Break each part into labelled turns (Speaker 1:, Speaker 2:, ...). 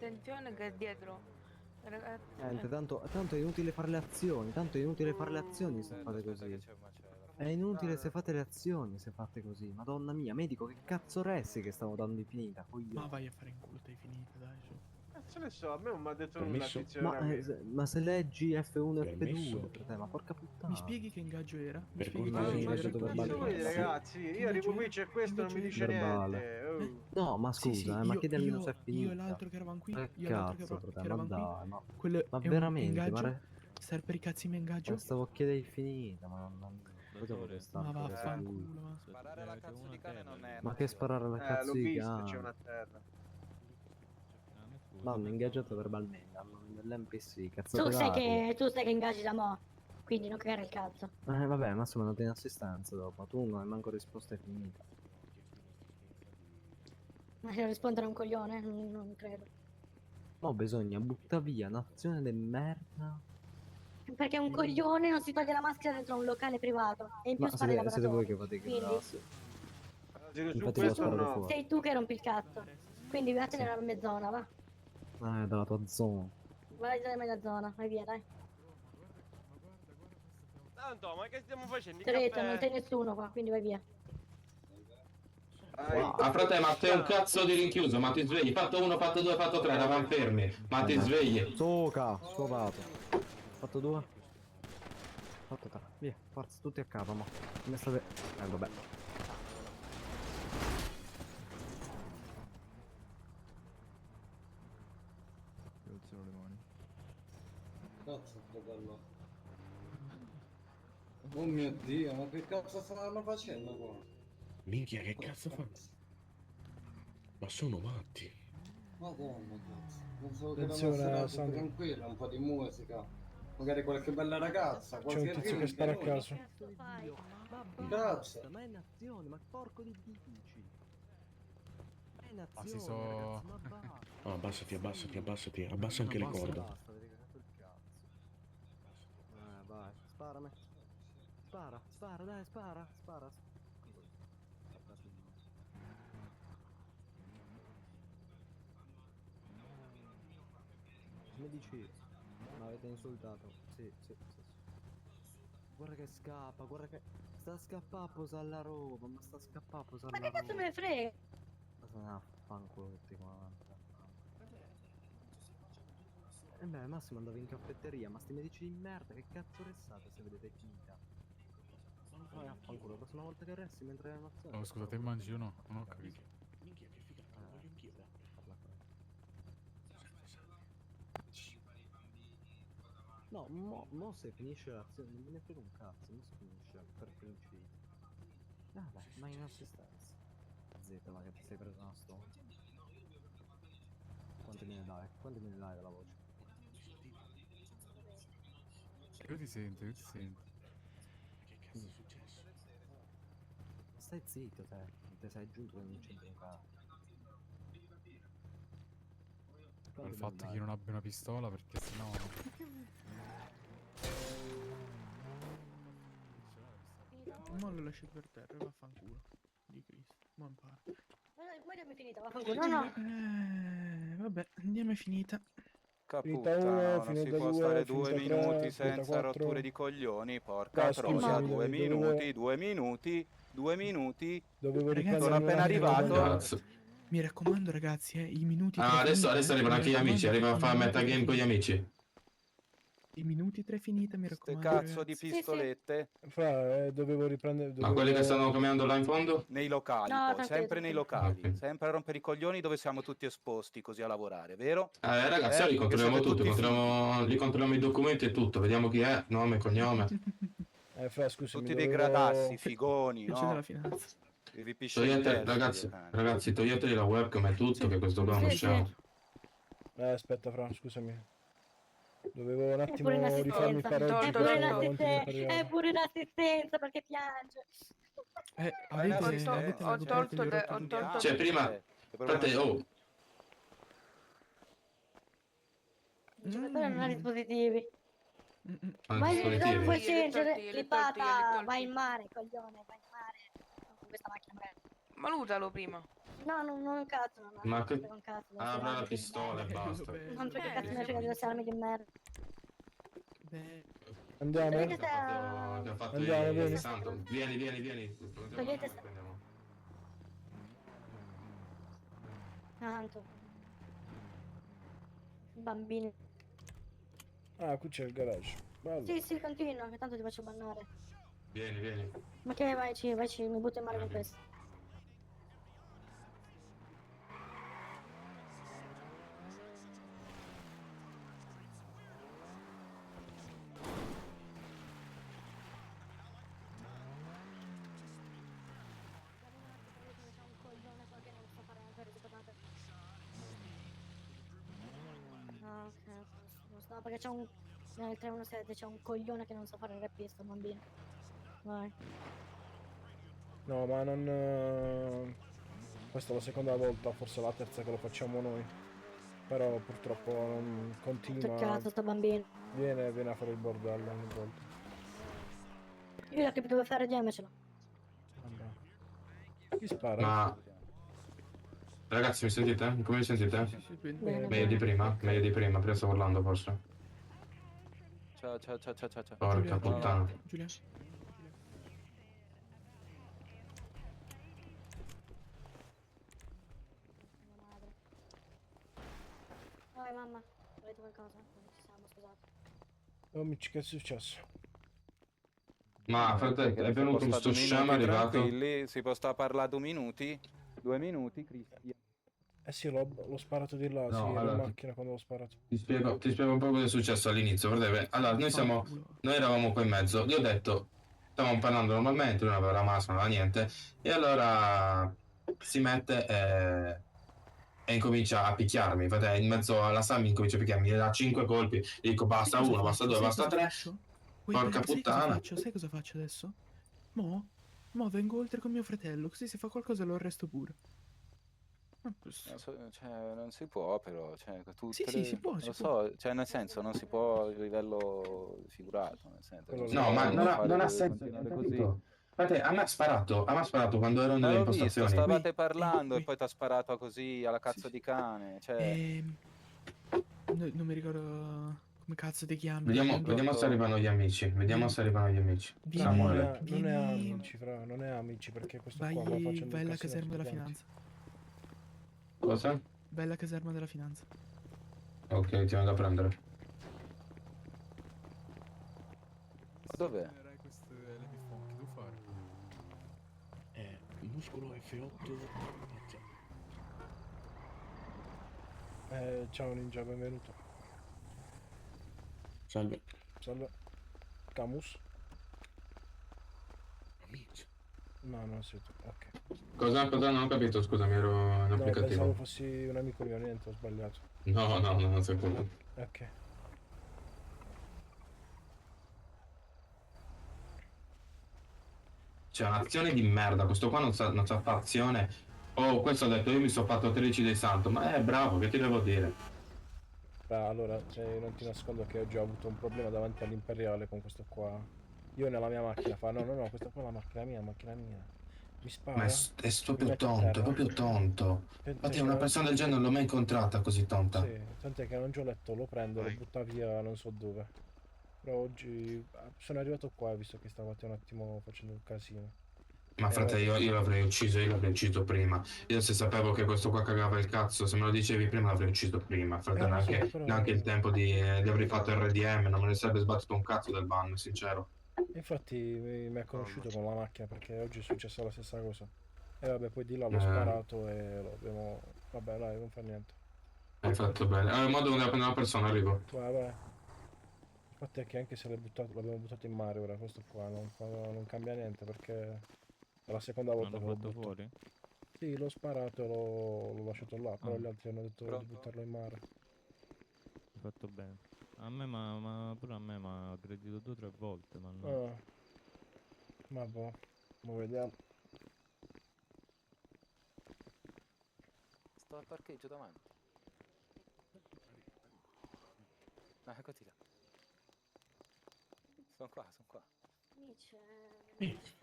Speaker 1: attenzione che è dietro.
Speaker 2: Niente, tanto è inutile fare le azioni, tanto è inutile fare le azioni se fate
Speaker 3: Aspetta che
Speaker 2: così.
Speaker 3: c'è un macello.
Speaker 2: È inutile se fate le azioni se fate così. Madonna mia, medico, che cazzo resti che stavo dando infinita,
Speaker 4: Ma
Speaker 2: coglione.
Speaker 4: vai a fare in culo, stai finita, dai, su.
Speaker 5: Se ne so, a me non mi ha detto nulla
Speaker 6: Permesso?
Speaker 5: tizio a me.
Speaker 2: Ma se leggi F1 e
Speaker 6: Permesso?
Speaker 2: F2 per te, ma porca
Speaker 4: Mi
Speaker 2: puttana.
Speaker 4: spieghi che ingaggio era? Mi
Speaker 6: Per
Speaker 4: spieghi che
Speaker 2: cortesia,
Speaker 4: ingaggio era?
Speaker 2: ingaggiato
Speaker 5: Ma cazzo
Speaker 2: verbale.
Speaker 5: vuoi ragazzi? Io
Speaker 4: Che
Speaker 5: arrivo qui,
Speaker 4: ingaggio
Speaker 5: c'è questo, non mi dice
Speaker 2: verbale.
Speaker 5: niente. Oh.
Speaker 2: No, ma
Speaker 4: Sì,
Speaker 2: scusa,
Speaker 4: sì,
Speaker 2: ma chiedi almeno se è
Speaker 4: io e
Speaker 2: finita.
Speaker 4: l'altro che eravamo qui,
Speaker 2: Che
Speaker 4: io e l'altro
Speaker 2: cazzo, frate,
Speaker 4: che
Speaker 2: ma
Speaker 4: eravamo qui,
Speaker 2: dai,
Speaker 4: quello
Speaker 2: ma
Speaker 4: è un
Speaker 2: veramente,
Speaker 4: ingaggio? Serve per i cazzi mi ingaggio?
Speaker 2: ma stavo a chiedere finita, ma vedo
Speaker 3: Dottore,
Speaker 4: Ma
Speaker 2: quest'altro che si
Speaker 4: vaffanculo, ma.
Speaker 3: sparare alla cazzo di cane non è
Speaker 2: Ma che sparare alla cazzo
Speaker 5: L'ho
Speaker 2: di
Speaker 5: visto, c'è
Speaker 2: cane?
Speaker 5: una terra.
Speaker 2: Ma hanno ingaggiato verbalmente, hanno dell'NPC, cazzate
Speaker 7: Tu
Speaker 2: varie.
Speaker 7: sai che ingaggi da mo', quindi non cagare il cazzo.
Speaker 2: Vabbè, Massimo non tiene assistenza dopo, tu non hai manco risposta, è finita.
Speaker 7: Ma se non rispondere a un coglione, non credo.
Speaker 2: No, bisogna buttare via un'azione di merda.
Speaker 7: Perché un coglione non si toglie la maschera dentro un locale privato e in più
Speaker 2: Ma
Speaker 7: spara i
Speaker 2: siete voi
Speaker 7: lavoratori.
Speaker 2: che fate i
Speaker 7: Quindi
Speaker 2: grassi.
Speaker 5: Su
Speaker 2: Infatti l'ho
Speaker 5: questo
Speaker 2: sparato
Speaker 5: no.
Speaker 2: fuori.
Speaker 7: sei tu che rompi il cazzo. Quindi vattene nella mia zona, va.
Speaker 2: Dalla tua zona.
Speaker 7: Vai nella mia zona, vai via, dai.
Speaker 8: Tanto, ma che stiamo facendo?
Speaker 7: Ti ho detto, non sei nessuno qua, quindi vai via.
Speaker 6: Ah, frate, ma sei un cazzo di rinchiuso, ma ti svegli. Fatto 1, fatto 2, fatto 3, eravamo fermi. Ma ti svegli.
Speaker 2: Soca, scopato. Fatto 2. Fatto 3. Via, forza, tutti a capo, mo. Come state? Vabbè.
Speaker 9: Alzano le mani.
Speaker 10: Cazzo, fratello. Oh mio Dio, ma che cazzo stanno facendo qua?
Speaker 6: Minchia, che cazzo fanno? Ma sono matti.
Speaker 10: Madonna, cazzo. Pensavo che era
Speaker 4: Attenzione,
Speaker 10: una serata
Speaker 4: Sandro.
Speaker 10: tranquilla, un po' di musica. Magari qualche bella ragazza,
Speaker 4: C'è
Speaker 10: qualche
Speaker 4: un tizio che
Speaker 10: drink,
Speaker 4: spara a
Speaker 10: no?
Speaker 4: caso.
Speaker 2: Ma
Speaker 10: Cazzo.
Speaker 2: ma è in azione, ma porco di dici. È in azione,
Speaker 9: si so-
Speaker 2: ragazzi, ma basta.
Speaker 6: Oh, abbassati, abbassati, abbassati. Abbassa anche le
Speaker 2: Basta,
Speaker 6: corde.
Speaker 2: basta, avete cagato il cazzo. Vai, sparami. Spara, dai, spara. Mi dici, mi avete insultato. Sì. Guarda che scappa, guarda che sta a scappare a posare la roba, ma sta a scappare a posare
Speaker 7: Ma
Speaker 2: la
Speaker 7: che
Speaker 2: roba.
Speaker 7: cazzo me ne frega?
Speaker 2: Ma se ne va a fanculo tutti quanti. E beh, Massimo andava in caffetteria, ma sti medici di merda, che cazzo restate se vedete finita? Non vai a fanculo, la prossima volta che resti mentre è un'azione.
Speaker 9: Oh, scusa, te mangi o no? Non ho capito.
Speaker 6: Minchia, che figata, lo voglio anch'io.
Speaker 2: Parla qua. No, mo se finisce l'azione, non me ne frega un cazzo, mo si finisce per principio. Vabbè, ma in assistenza. Zitta, ma che ti sei preso una stona. Quanti me ne dai? Quanti me ne dai della voce?
Speaker 9: Io ti sento, io ti sento.
Speaker 6: Che cazzo è successo?
Speaker 2: Ma stai zitto te, non ti sei giunto che non c'entri un cazzo.
Speaker 9: Il fatto che io non abbia una pistola perché sennò.
Speaker 4: Ma lo lasci per terra, vaffanculo. Di Cristo, ma impara.
Speaker 7: Ma è finita, vaffanculo. No.
Speaker 4: Vabbè, andiamo è finita.
Speaker 5: Finita
Speaker 4: uno,
Speaker 5: non
Speaker 4: finita
Speaker 5: si può
Speaker 4: due,
Speaker 5: stare
Speaker 4: finita
Speaker 5: 2
Speaker 4: tre,
Speaker 5: minuti
Speaker 4: finita
Speaker 5: senza
Speaker 4: quattro.
Speaker 5: rotture di coglioni, porca
Speaker 4: Dai,
Speaker 5: troia.
Speaker 4: scusami,
Speaker 5: 2
Speaker 4: dovevo-
Speaker 5: minuti, 2 minuti, 2 minuti.
Speaker 4: Dovevo
Speaker 7: Ragazzi,
Speaker 5: Sono
Speaker 4: riprendere
Speaker 5: appena
Speaker 4: un attimo
Speaker 5: arrivato.
Speaker 6: Cazzo.
Speaker 4: Mi raccomando, ragazzi, i minuti
Speaker 6: Ah,
Speaker 4: tre
Speaker 6: adesso
Speaker 4: finite,
Speaker 6: arrivano
Speaker 4: mi
Speaker 6: anche gli amici,
Speaker 4: raccomando,
Speaker 6: arriva a
Speaker 4: i
Speaker 6: fare
Speaker 4: minuti tre
Speaker 6: metagame con gli
Speaker 4: finite.
Speaker 6: amici.
Speaker 4: I minuti tre finite, mi
Speaker 5: Ste
Speaker 4: raccomando,
Speaker 5: cazzo di
Speaker 4: ragazzi.
Speaker 5: pistolette
Speaker 4: Dovevo riprendere.
Speaker 6: Ma quelli che stanno camminando là in fondo?
Speaker 5: nei locali,
Speaker 7: No,
Speaker 5: poi,
Speaker 7: tranquillo,
Speaker 5: sempre nei
Speaker 7: tranquillo.
Speaker 5: locali,
Speaker 6: Ok.
Speaker 5: sempre a rompere i coglioni dove siamo tutti esposti così a lavorare, vero?
Speaker 6: Ragazzi, ora li
Speaker 5: Che
Speaker 6: controlliamo
Speaker 5: siete
Speaker 6: tutti,
Speaker 5: tutti fighi,
Speaker 6: li controlliamo i documenti e tutto, vediamo chi è, nome, cognome.
Speaker 4: Scusami,
Speaker 5: tutti dei gradassi, figoni,
Speaker 4: Piace della
Speaker 5: no?
Speaker 4: finanza.
Speaker 5: Vi piscentelli,
Speaker 6: Ragazzi, toglietegli la webcam e tutto, che questo qua non
Speaker 7: Sì,
Speaker 6: usciamo.
Speaker 7: sì.
Speaker 4: Aspetta, Fra, scusami. Dovevo un
Speaker 7: È pure in
Speaker 4: attimo rifarmi
Speaker 7: assistenza.
Speaker 4: fare oggi
Speaker 1: È
Speaker 4: per
Speaker 1: pure in
Speaker 4: davanti di notariato.
Speaker 7: È pure in assistenza perché piange.
Speaker 4: Avete
Speaker 1: Ho tolto
Speaker 6: Cioè, prima... Frate, oh,
Speaker 7: Il giocatore non ha dispositivi.
Speaker 6: hanno
Speaker 7: Ma dove
Speaker 6: dispositivi.
Speaker 7: puoi
Speaker 1: Io li ho tolti,
Speaker 7: scendere?
Speaker 1: io li ho tolti, io li ho
Speaker 7: Clippata,
Speaker 1: tolti.
Speaker 7: vai in mare, coglione, vai in mare. Non con questa macchina magari.
Speaker 1: Valutalo prima.
Speaker 7: No, non un cazzo, no,
Speaker 6: Ma che-
Speaker 7: un cazzo.
Speaker 6: Apra la pistola e basta.
Speaker 7: Non perché cazzo mi frega di queste armi di merda.
Speaker 4: Beh,
Speaker 11: Andiamo.
Speaker 7: Perché
Speaker 6: Che ha fatto
Speaker 11: Andiamo,
Speaker 6: il
Speaker 11: vieni.
Speaker 6: santo. Vieni.
Speaker 7: Togliete-
Speaker 6: Prendiamo.
Speaker 7: Tanto. Bambini.
Speaker 11: Ah, qui c'è il garage. Bello.
Speaker 7: Sì, continua, che tanto ti faccio bannare.
Speaker 6: Vieni.
Speaker 7: Ma che vai, mi butto in mare con questo. Ah, ok. No, perché c'è un... Nel 317 c'è un coglione che non sa fare il rappista, bambino. Vai.
Speaker 11: No, ma non... Questa è la seconda volta, forse la terza che lo facciamo noi. Però purtroppo non continua.
Speaker 7: Che cazzo sto bambino.
Speaker 11: Viene a fare il bordello ogni volta.
Speaker 7: Io ho capito dove fare, diamocelo.
Speaker 11: Vabbè. Chi spara?
Speaker 6: Ma... Ragazzi, mi sentite? Come mi sentite?
Speaker 4: sì, bene.
Speaker 7: Bene.
Speaker 6: Meglio di prima, prima stavo urlando forse.
Speaker 3: Ciao.
Speaker 6: Porca puttana.
Speaker 4: Giulia.
Speaker 7: Vai mamma, avete qualcosa? Non ci siamo, scusate.
Speaker 11: Oh, Mici, che è successo?
Speaker 6: Ma fratello, è venuto sto scemo arrivato.
Speaker 3: Tranquilli, si può stare a parlare 2 minuti? 2 minuti, Cristian.
Speaker 11: Eh sì, l'ho sparato di là,
Speaker 6: No,
Speaker 11: sì,
Speaker 6: allora-
Speaker 11: la macchina quando l'ho sparato.
Speaker 6: Ti spiego un po' cosa è successo all'inizio, fratello. Allora, noi eravamo qua in mezzo, io ho detto, stavamo parlando normalmente, non aveva la maschera, non aveva niente, e allora si mette e incomincia a picchiarmi, fratello, in mezzo alla sala mi incomincia a picchiarmi, mi dà 5 colpi, gli dico basta
Speaker 4: Sai cosa
Speaker 6: 1, basta
Speaker 4: faccio?
Speaker 6: 2,
Speaker 4: Sai
Speaker 6: basta
Speaker 4: cosa
Speaker 6: 3,
Speaker 4: faccio?
Speaker 6: porca puttana.
Speaker 4: Sai cosa faccio adesso? Mo vengo oltre con mio fratello, così se fa qualcosa lo arresto pure. Ma questo-
Speaker 3: Cioè, non si può però, cioè,
Speaker 4: Sì,
Speaker 3: tutte le-
Speaker 4: si può,
Speaker 3: lo
Speaker 4: si
Speaker 3: so, cioè nel senso non si può a livello figurato, nel senso
Speaker 11: Quello
Speaker 3: non si
Speaker 11: lì.
Speaker 6: No,
Speaker 3: può
Speaker 6: ma non ha,
Speaker 3: fare-
Speaker 6: non ha senso,
Speaker 3: continuare
Speaker 6: hai
Speaker 3: così.
Speaker 6: capito? Frate, a me ha sparato quando ero nelle
Speaker 3: L'ho visto,
Speaker 6: impostazioni.
Speaker 3: stavate parlando e
Speaker 4: qui.
Speaker 3: poi ti ha sparato così alla cazzo
Speaker 4: Sì.
Speaker 3: di cane, cioè...
Speaker 4: Non mi ricordo come cazzo ti chiami.
Speaker 6: Vediamo se arrivano gli amici. Vediamo se arrivano gli amici.
Speaker 4: Vieni-
Speaker 6: Samuele.
Speaker 11: Non è
Speaker 4: vieni-
Speaker 11: amici, fra, non è amici perché questo
Speaker 4: Vai,
Speaker 11: qua va facendo
Speaker 4: vai
Speaker 11: un
Speaker 4: alla
Speaker 11: casino
Speaker 4: caserma della
Speaker 11: sui pianti.
Speaker 4: finanza.
Speaker 6: Cosa?
Speaker 4: Vai alla caserma della finanza.
Speaker 6: Ok, ti vengo a prendere.
Speaker 3: Dov'è?
Speaker 9: Queste LP che tu fare?
Speaker 11: Muscolo F8. Ciao Ninja, benvenuto.
Speaker 10: Salve.
Speaker 11: Salve. Camus?
Speaker 10: Amici.
Speaker 11: No, non sei tu. Ok.
Speaker 6: Cosa? Non ho capito, scusami, ero in
Speaker 11: No, pensavo
Speaker 6: applicativo.
Speaker 11: fossi un amico mio, niente, ho sbagliato.
Speaker 6: No, non sei quello.
Speaker 11: Ok.
Speaker 6: C'è un'azione di merda, questo qua non sa fare azione. Oh, questo ha detto, io mi sono fatto 13 dei santo, ma è bravo, che ti devo dire?
Speaker 11: Allora, non ti nascondo che oggi ho avuto un problema davanti all'imperiale con questo qua. Io nella mia macchina fa, no, questa qua è la macchina mia. Mi spara.
Speaker 6: Ma è
Speaker 11: mi
Speaker 6: proprio
Speaker 11: mette a
Speaker 6: tonto, è
Speaker 11: terra.
Speaker 6: proprio tonto. Infatti una persona del genere non l'ho mai incontrata così tonta.
Speaker 11: Sì, tant'è che non c'ho letto, lo prendo, lo butta via non so dove. Però oggi sono arrivato qua, visto che stavate un attimo facendo un casino.
Speaker 6: Ma fratello, io l'avrei ucciso prima. Io se sapevo che questo qua cagava il cazzo, se me lo dicevi prima l'avrei ucciso prima. Fratello,
Speaker 11: lo so,
Speaker 6: neanche,
Speaker 11: però-
Speaker 6: neanche il tempo di avrei fatto RDM, non me ne sarebbe sbattuto un cazzo del ban, sincero.
Speaker 11: Infatti mi ha conosciuto con la macchina perché oggi è successa la stessa cosa. E vabbè, poi di là l'ho
Speaker 6: Eh.
Speaker 11: sparato e lo abbiamo... Vabbè, dai, non fa niente.
Speaker 6: Hai fatto bene. Allora, mo devo andare a prendere una persona, arrivo.
Speaker 11: Vai. Il fatto è che anche se l'abbiamo buttato in mare ora, questo qua non cambia niente perché è la seconda volta che lo butto.
Speaker 9: fuori?
Speaker 11: Sì, l'ho sparato e l'ho lasciato là, però
Speaker 9: Ah.
Speaker 11: gli altri hanno detto di
Speaker 3: Pronto?
Speaker 11: buttarlo in mare.
Speaker 9: Hai fatto bene. A me, ma pure a me mi ha aggredito 2 o 3 volte, ma no.
Speaker 11: Ah. Ma boh, mo vediamo.
Speaker 3: Sto al parcheggio davanti. Ah, eccoti là. Sono qua.
Speaker 7: Amici,
Speaker 10: Amici.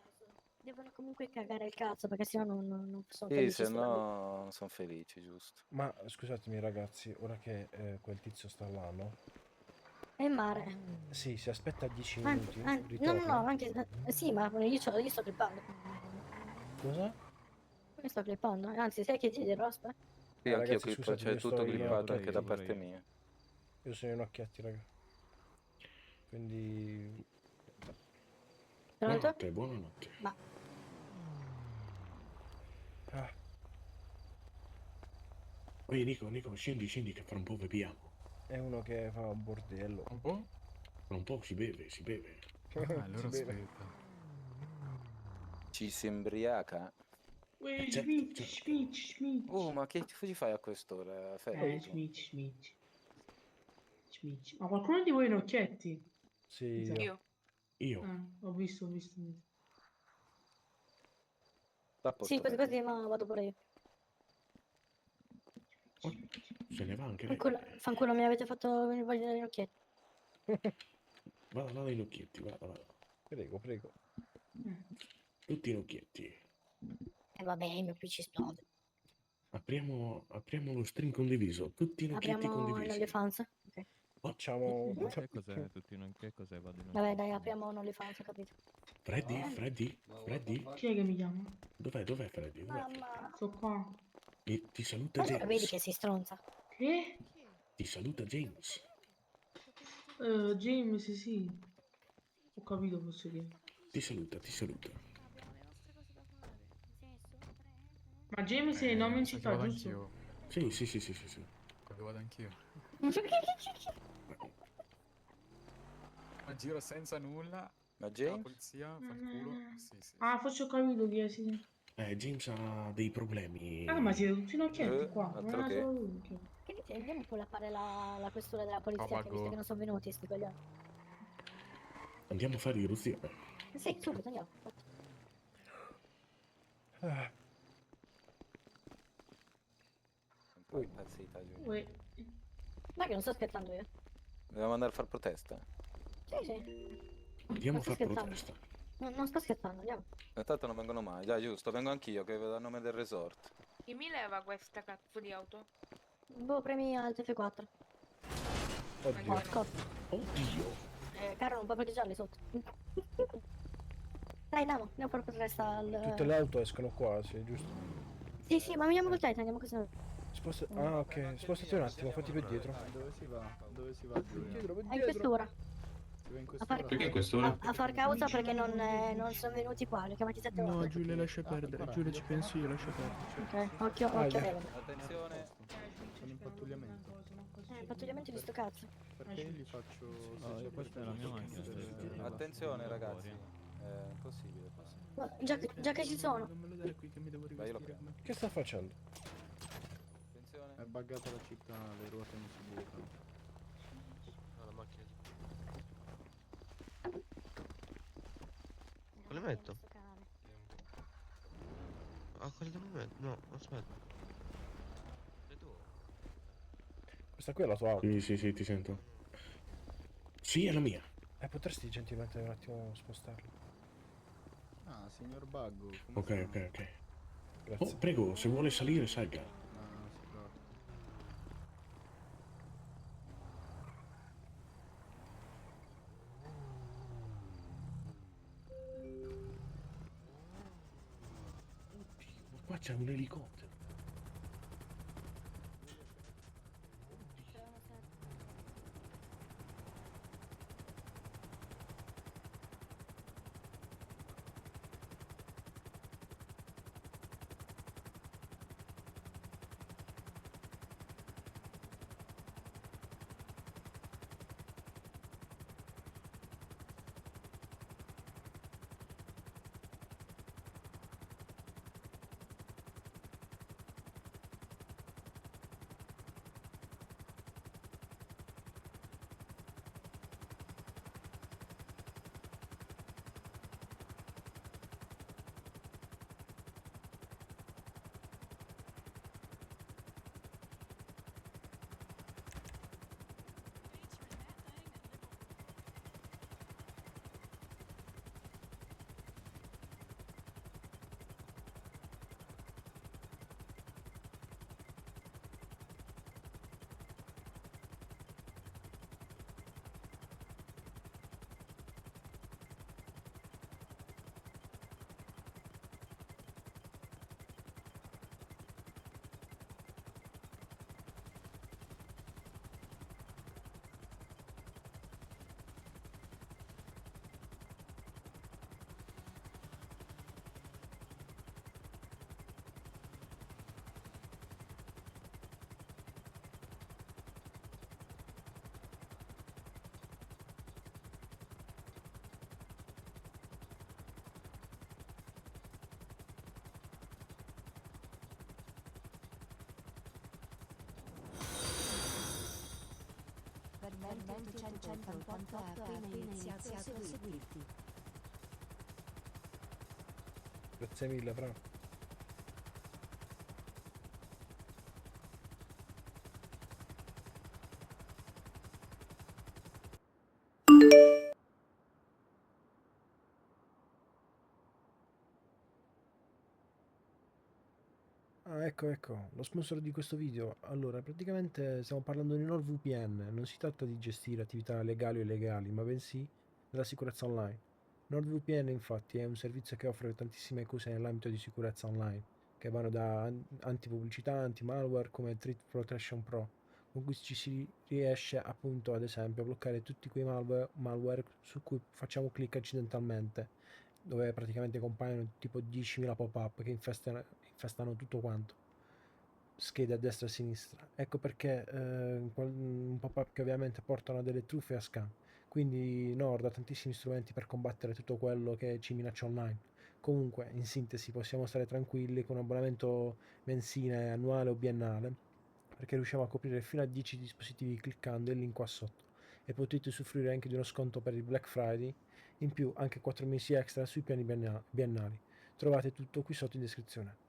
Speaker 7: devono comunque cagare il cazzo perché sennò non sono
Speaker 3: Sì,
Speaker 7: felici
Speaker 3: se
Speaker 7: sulla vita.
Speaker 3: no non sono felici, giusto.
Speaker 11: Ma scusatemi ragazzi, ora che quel tizio sta là, no?
Speaker 7: È il mare.
Speaker 11: Sì, si aspetta 10
Speaker 7: Ah,
Speaker 11: minuti,
Speaker 7: no, no,
Speaker 11: ritorna.
Speaker 7: anche... sì, ma io sto clippando.
Speaker 11: Cosa?
Speaker 7: Io sto clippando. Anzi, sai che ti dirò, aspetta.
Speaker 3: Sì, anch'io
Speaker 11: ragazzi,
Speaker 3: clippo,
Speaker 11: scusate,
Speaker 3: c'è
Speaker 11: io
Speaker 3: tutto
Speaker 11: sto in
Speaker 3: clippato
Speaker 11: auto.
Speaker 3: anche da
Speaker 9: pure
Speaker 3: parte
Speaker 9: io.
Speaker 3: mia.
Speaker 11: Io sono in occhiati, raga. Quindi...
Speaker 7: Pronto?
Speaker 6: Buonanotte.
Speaker 7: Ma
Speaker 11: Ah,
Speaker 6: Ehi Nico, scendi che fra un po' beviamo.
Speaker 11: è uno che fa un bordello.
Speaker 1: Un po'?
Speaker 6: Fra un po' si beve.
Speaker 1: Ah,
Speaker 11: Si
Speaker 1: allora
Speaker 11: beve.
Speaker 1: aspetta.
Speaker 3: Ci si imbriaca.
Speaker 10: Schmitch.
Speaker 3: Ma che ci fai a quest'ora, Ferro?
Speaker 10: Schmitch. Ma qualcuno di voi ha occhietti?
Speaker 11: Sì,
Speaker 10: Io.
Speaker 6: Io?
Speaker 10: Ho visto.
Speaker 3: Sta a posto,
Speaker 7: sì,
Speaker 3: Ferro.
Speaker 7: così ma vado pure io.
Speaker 6: Se ne va anche lei.
Speaker 7: Fanculo, mi avete fatto venire voglia degli occhietti.
Speaker 6: Vada in occhietti, vada.
Speaker 11: prego.
Speaker 6: Tutti in occhietti.
Speaker 7: E vabbè, il mio PC esplode.
Speaker 6: Apriamo lo string condiviso. Tutti in occhietti
Speaker 7: Apriamo
Speaker 6: condivisi.
Speaker 7: l'OnlyFans. Ok.
Speaker 11: Facciamo...
Speaker 9: Che cos'è? Tutti in che cos'è? Vado in
Speaker 7: Vabbè, dai, apriamo l'OnlyFans, capito?
Speaker 6: Freddy?
Speaker 10: Chi è che mi chiama?
Speaker 6: Dov'è Freddy?
Speaker 7: Mamma.
Speaker 10: Sto qua.
Speaker 6: Ti saluta
Speaker 7: Ma vedi
Speaker 6: James.
Speaker 7: che si stronza.
Speaker 10: Che?
Speaker 6: Ti saluta James.
Speaker 10: James, sì. Ho capito, posso dire.
Speaker 6: Ti saluta.
Speaker 10: Ma James è il nome in città,
Speaker 1: vado
Speaker 10: giusto?
Speaker 1: anch'io.
Speaker 6: Sì.
Speaker 1: Quello vado anch'io. Ma giro senza nulla.
Speaker 3: Ma
Speaker 1: La
Speaker 3: James?
Speaker 1: polizia fa il culo. Sì.
Speaker 10: Ah, forse ho capito chi è, sì.
Speaker 6: James ha dei problemi.
Speaker 10: Ah, ma siete tutti in occhietti qua.
Speaker 3: altro
Speaker 10: Non era
Speaker 3: che.
Speaker 10: solo lui. Ok.
Speaker 7: Che dite? Andiamo pure a fare la questura della polizia, che
Speaker 1: Pago.
Speaker 7: visto che non sono venuti sti coglioni.
Speaker 6: Andiamo a fare irruzione.
Speaker 7: Sì, subito, andiamo.
Speaker 11: Ah,
Speaker 3: Un po' impazzita, Giulia.
Speaker 10: Uè.
Speaker 7: Ma che non sto scherzando io.
Speaker 3: Dobbiamo andare a far protesta?
Speaker 7: Sì.
Speaker 6: Andiamo a
Speaker 7: sto
Speaker 6: fare
Speaker 7: scherzando.
Speaker 6: protesta.
Speaker 7: Non sto scherzando, andiamo.
Speaker 3: Intanto non vengono mai. Dai, giusto, vengo anch'io che vedo a nome del resort.
Speaker 12: Chi mi leva questa cazzo di auto?
Speaker 7: Boh, premi Alt F4.
Speaker 11: oddio.
Speaker 7: Porco.
Speaker 6: Oddio.
Speaker 7: Carro, non puoi parcheggiarli sotto. Dai, andiamo a fare protesta al...
Speaker 11: Tutte le auto escono qua, sì, giusto?
Speaker 7: Sì, ma andiamo col Titan, andiamo così.
Speaker 11: Ah, ok, spostati un attimo, fatti per dietro.
Speaker 2: Dove si va Giulia?
Speaker 7: È in questura.
Speaker 2: Si va in
Speaker 7: A far,
Speaker 6: Perché in quest'ora?
Speaker 7: a far causa perché non sono venuti qua, li ho chiamati 7
Speaker 4: No,
Speaker 7: volte.
Speaker 4: Giulia lascia perdere. Giulia ci penso io, lascia perdere.
Speaker 7: Ok, occhio, occhio.
Speaker 3: Attenzione.
Speaker 2: Sono in pattugliamento.
Speaker 7: Pattugliamento di sto cazzo.
Speaker 2: Perché gli faccio...
Speaker 9: No, questa è la mia macchina.
Speaker 3: Attenzione, ragazzi. È impossibile.
Speaker 7: Ma già che ci sono.
Speaker 4: Non me lo dare qui che mi devo
Speaker 3: Dai, io lo
Speaker 4: rivestire.
Speaker 11: Che sta facendo?
Speaker 3: Attenzione.
Speaker 2: È buggata la città, le ruote non si bucano.
Speaker 8: la macchina.
Speaker 7: Quale metto?
Speaker 8: Ah, quale devo mettere? No, aspetta.
Speaker 11: Questa qui è la tua auto.
Speaker 6: Sì, ti sento. Sì, è la mia.
Speaker 11: Potresti gentilmente un attimo spostarlo?
Speaker 2: Ah, signor Buggo. come
Speaker 6: Ok.
Speaker 2: sta?
Speaker 11: Grazie.
Speaker 6: Prego, se vuole salire, salga.
Speaker 2: Ah, si tratta.
Speaker 6: Ma qua c'è un elicottero.
Speaker 13: Benvenuto 188 ha appena iniziato a seguirti.
Speaker 11: Grazie mille, Fra. Ah, ecco, lo sponsor di questo video. Allora, praticamente stiamo parlando di NordVPN. Non si tratta di gestire attività legali o illegali, ma bensì della sicurezza online. NordVPN infatti è un servizio che offre tantissime cose nell'ambito di sicurezza online, che vanno da antipubblicità, anti-malware come Threat Protection Pro, con cui ci si riesce appunto ad esempio a bloccare tutti quei malware su cui facciamo clic accidentalmente, dove praticamente compaiono tipo 10.000 pop-up che infestano tutto quanto, schede a destra e a sinistra. Ecco perché un pop-up che ovviamente portano a delle truffe e a scam. Quindi Nord ha tantissimi strumenti per combattere tutto quello che ci minaccia online. Comunque, in sintesi, possiamo stare tranquilli con un abbonamento mensile, annuale o biennale, perché riusciamo a coprire fino a 10 dispositivi cliccando il link qua sotto. E potete usufruire anche di uno sconto per il Black Friday, in più anche 4 mesi extra sui piani biennali. Trovate tutto qui sotto in descrizione.